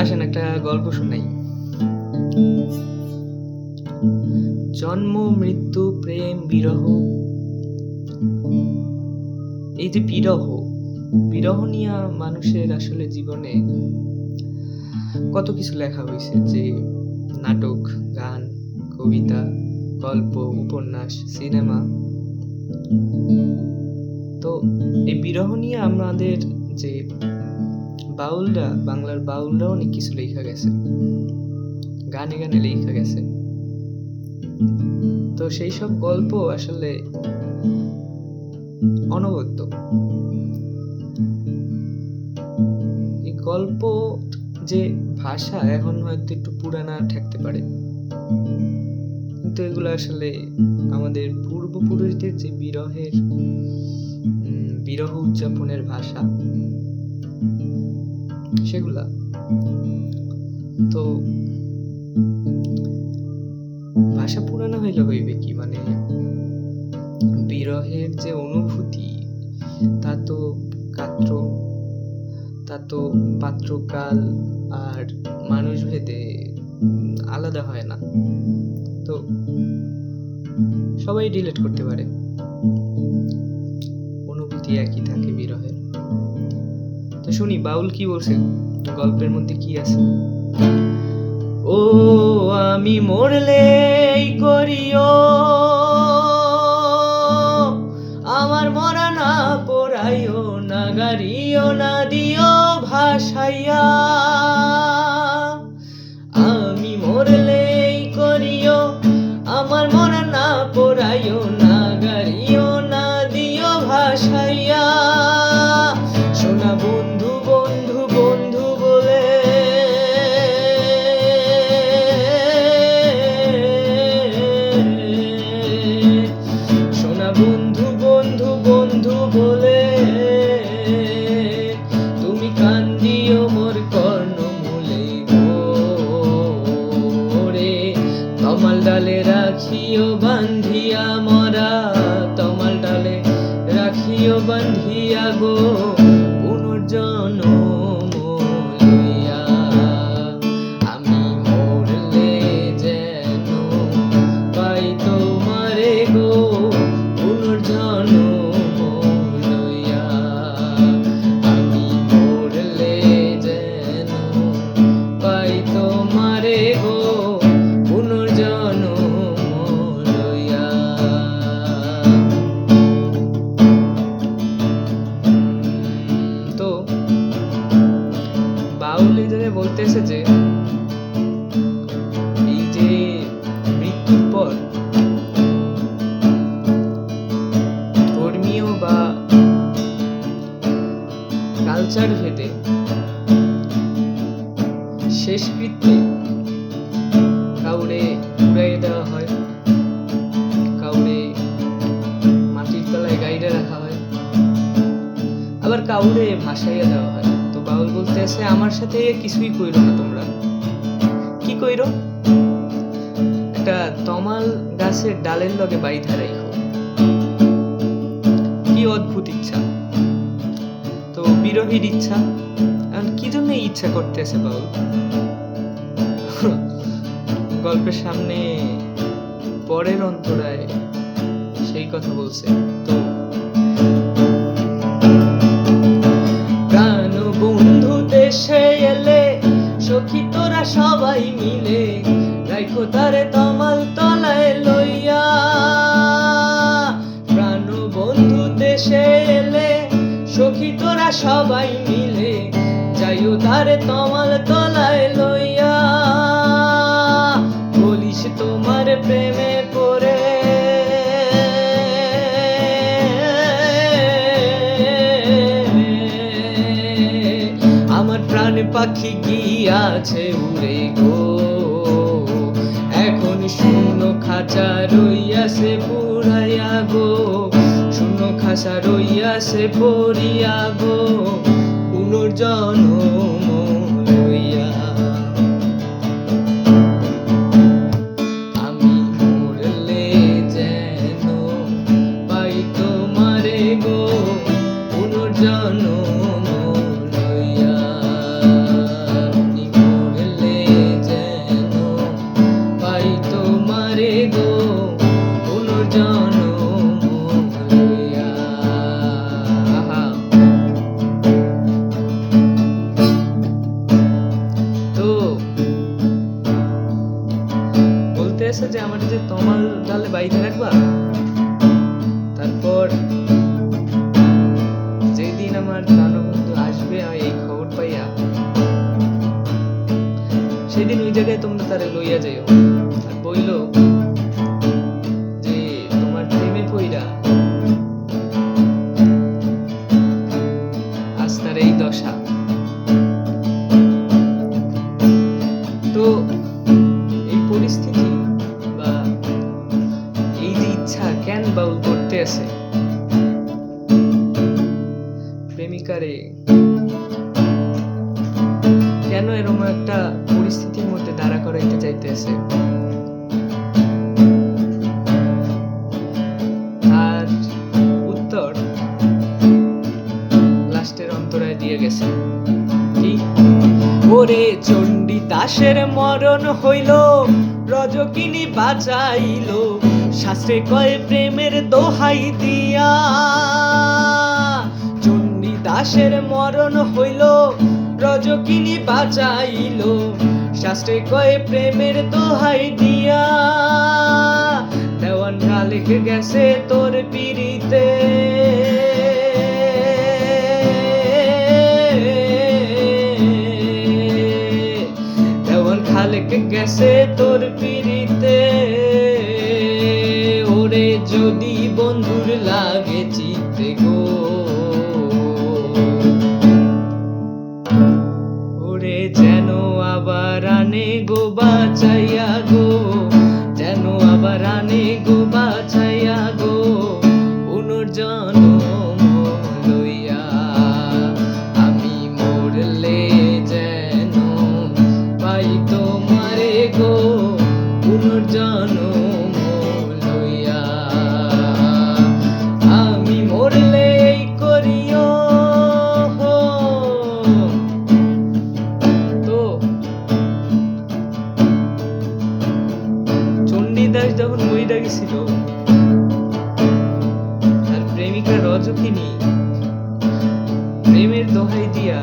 আসেন একটা গল্প শোনাই। জন্ম, মৃত্যু, প্রেম, বিরহ, এই যে বিরহ নিয়ে মানুষের আসলে জীবনে কত কিছু লেখা হয়েছে, যে নাটক, গান, কবিতা, গল্প, উপন্যাস, সিনেমা। তো এই বিরহ নিয়ে আমাদের যে বাংলার বাউলরা অনেক কিছু লেখা গেছে, গানে গানে লেখা গেছে। তো সেই সব গল্প আসলে অনবদ্য। এই গল্প যে ভাষা এখন হয়তো একটু পুরানা ঠেকতে পারে, কিন্তু এগুলো আসলে আমাদের পূর্বপুরুষদের যে বিরহ উদযাপনের ভাষা, সেগুলা। তো ভাষা পুরানো হইলে হইবে কি, মানে বিরহের যে অনুভূতি তা তো পাত্রকাল আর মানুষ ভেদে আলাদা হয় না। তো সবাই রিলেট করতে পারে, অনুভূতি একই থাকে বিরহের। তো শুনি বাউল কি বলছে, গল্পের মধ্যে কি আছে। ও আমি মরলেই করিও আমার মরা না পোড়াইও না গাড়িও না দিও ভাসাইয়া। আমি মরলেই করিও আমার মরা না পোড়াইও না গাড়িও না দিও ভাসাইয়া। সোনা বন্ধু বন্ধু বন্ধু বলে বন্ধু বন্ধু বন্ধু বলে তুমি কান্দিও মোর কর্ণমূলে গোরে। তমাল ডালে রাখিও বান্ধিয়া মরা, তমাল ডালে রাখিও বান্ধিয়া গো পুনর্জন্ম লইয়া। আমি মরলে যেন পাই তোমারে গো পুনর্জন্ম লইয়া। আমি মরলে যেন পাই তোমারে গো পুনর্জন্ম লইয়া। তো বাউল এখানে বলতেছে যে এই যে মৃত্যুর পর ধর্মীয় বা কালচার ভেদে শেষকৃত্যে কাউরে উড়াইয়ে দেওয়া হয়, কাউরে মাটির তলায় গাইড়ে রাখা হয়, আবার কাউরে ভাসাইয়া দেওয়া হয়। তো বাউল বলতে আছে আমার সাথে কিছুই কইরো না তোমরা। কি কইরো? একটা তমাল গাছের ডালের লগে বাইধা রাইখো। কি অদ্ভুত ইচ্ছা! তো বিরহীর ইচ্ছা, কি জন্য ইচ্ছা করতেছে বাউল? গল্পের সামনে পরের অন্তরায় সেই কথা বলছে। তো প্রাণ বন্ধু দেশে এলে সখী তোরা সবাই মিলে রাইখো তারে তমাল তলায় লইয়া। প্রাণ বন্ধু দেশে এলে সখী তোরা সবাই মিলে যাইও তারে তমাল তলায় লইয়া। বলিস তোমার প্রেমে পড়ে আমার প্রাণ পাখি গিয়াছে উড়ে গো। এখন শূন্য খাঁচা রইয়াছে পুরাইয়া গো, শূন্য খাঁচা রইয়াছে পড়িয়া গো পুনর্জন্ম লইয়া। আমি মরলে যেন পাই তোমারে গো আছে যে আমার যে তমাল ডালে বাইতে রাখবা। তারপর যেদিন আমার প্রাণবন্ধু আসবে এই খবর পাইয়া, সেদিন ওই জায়গায় তোমরা তারে লইয়া যাইও, আর বইল যে তোমার প্রেমে পইরা আজ তার এই দশা। তো এই পরিস্থিতি বা এই যে ইচ্ছা কেন বাউল করতে আছে প্রেমিকারে, কেন এরকম একটা পরিস্থিতির মধ্যে দাঁড়া করাইতে চাইতেছে? আর উত্তর লাস্টের অন্তরায় দিয়ে গেছে কি, ওরে চণ্ডী দাসের মরণ হইল, রজকিনী বাঁচাইল, শাস্ত্রে কয় প্রেমের দোহাই দিয়া। চণ্ডী দাসের মরণ হইল, রজকিনী বাঁচাইল, শাস্ত্রে কয় প্রেমের দোহাই দিয়া। দেওয়ান কালেকে গেছে তোর পিড়িতে, দেওয়ান খালেকে গেছে তোর পিড়িতে। ওরে যদি বন্ধুর লাগে চিতে গো, ওরে যেন আবার আনে গো বাঁচাইয়া গো, যেন আবার আনে গো বাঁচাইয়া গো, পুনর্জন্ম লইয়া। আমি মরলে যেন পাই তোমারে গো, পুনর্জন্ম লইয়া। আমি মরলে করিও। তো চণ্ডীদাস যখন মইরা গেছিল, আর প্রেমিকা রজকিনী প্রেমের দোহাই দিয়া